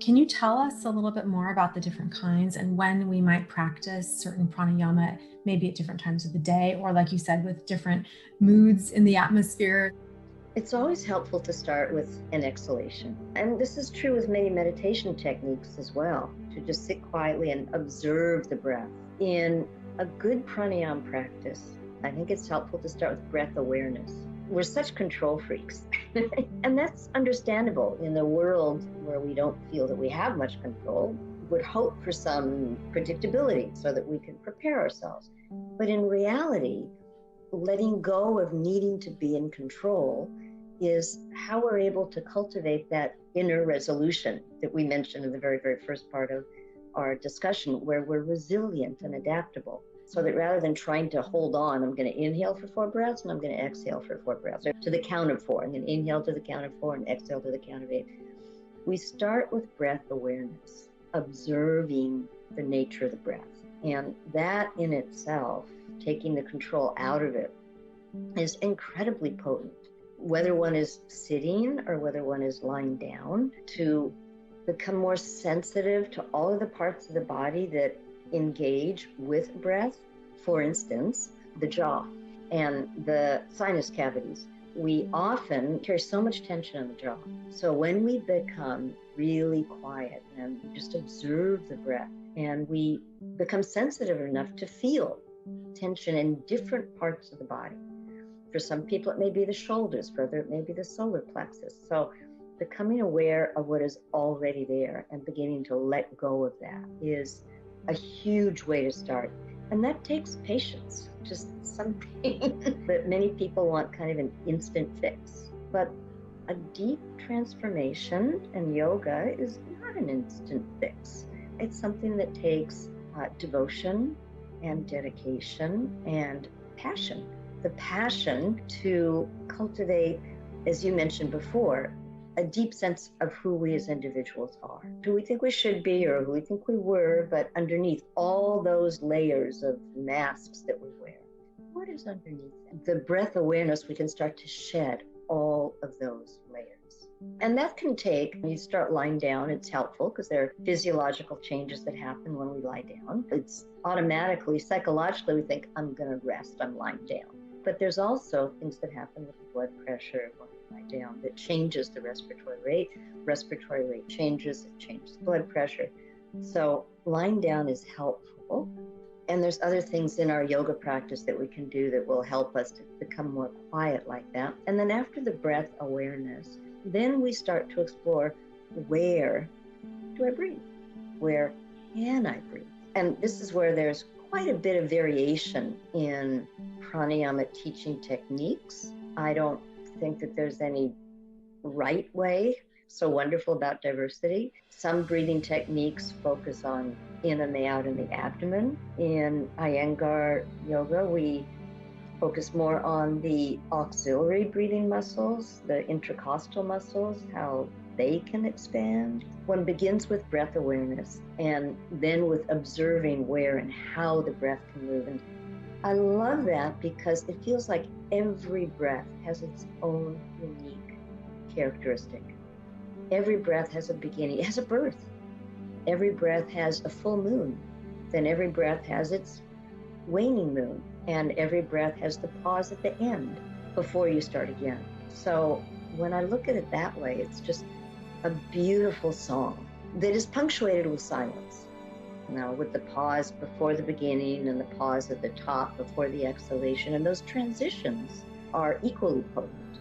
Can you tell us a little bit more about the different kinds and when we might practice certain pranayama, maybe at different times of the day, or like you said, with different moods in the atmosphere? It's always helpful to start with an exhalation. And this is true with many meditation techniques as well, to just sit quietly and observe the breath. In a good pranayama practice, I think it's helpful to start with breath awareness. We're such control freaks. And that's understandable in a world where we don't feel that we have much control. We would hope for some predictability so that we can prepare ourselves. But in reality, letting go of needing to be in control is how we're able to cultivate that inner resolution that we mentioned in the very, very first part of our discussion, where we're resilient and adaptable. So that rather than trying to hold on, I'm going to inhale for 4 breaths and I'm going to exhale for 4 breaths, or to the count of 4, and then inhale to the count of 4 and exhale to the count of 8. We start with breath awareness, observing the nature of the breath. And that in itself, taking the control out of it, is incredibly potent. Whether one is sitting or whether one is lying down, to become more sensitive to all of the parts of the body that engage with breath. For instance, the jaw and the sinus cavities. We often carry so much tension on the jaw. So when we become really quiet and just observe the breath, and we become sensitive enough to feel tension in different parts of the body. For some people, it may be the shoulders. For others, it may be the solar plexus. So becoming aware of what is already there and beginning to let go of that is a huge way to start. And that takes patience, just something that many people want kind of an instant fix. But a deep transformation in yoga is not an instant fix. It's something that takes devotion and dedication and passion. The passion to cultivate, as you mentioned before, a deep sense of who we as individuals are, who we think we should be or who we think we were, but underneath all those layers of masks that we wear, what is underneath them? The breath awareness, we can start to shed all of those layers. And that can take, when you start lying down, it's helpful because there are physiological changes that happen when we lie down. It's automatically, psychologically, we think, I'm going to rest, I'm lying down. But there's also things that happen with blood pressure when we lie down that changes the respiratory rate. Respiratory rate changes, it changes blood pressure. So lying down is helpful. And there's other things in our yoga practice that we can do that will help us to become more quiet like that. And then after the breath awareness, then we start to explore, where do I breathe? Where can I breathe? And this is where there's quite a bit of variation in pranayama teaching techniques. I don't think that there's any right way. So wonderful about diversity. Some breathing techniques focus on in and out in the abdomen. In Iyengar yoga, we focus more on the auxiliary breathing muscles, the intercostal muscles, how they can expand. One begins with breath awareness and then with observing where and how the breath can move. And I love that because it feels like every breath has its own unique characteristic. Every breath has a beginning, it has a birth. Every breath has a full moon. Then every breath has its waning moon. And every breath has the pause at the end before you start again. So when I look at it that way, it's just a beautiful song that is punctuated with silence. Now, with the pause before the beginning and the pause at the top before the exhalation, and those transitions are equally potent.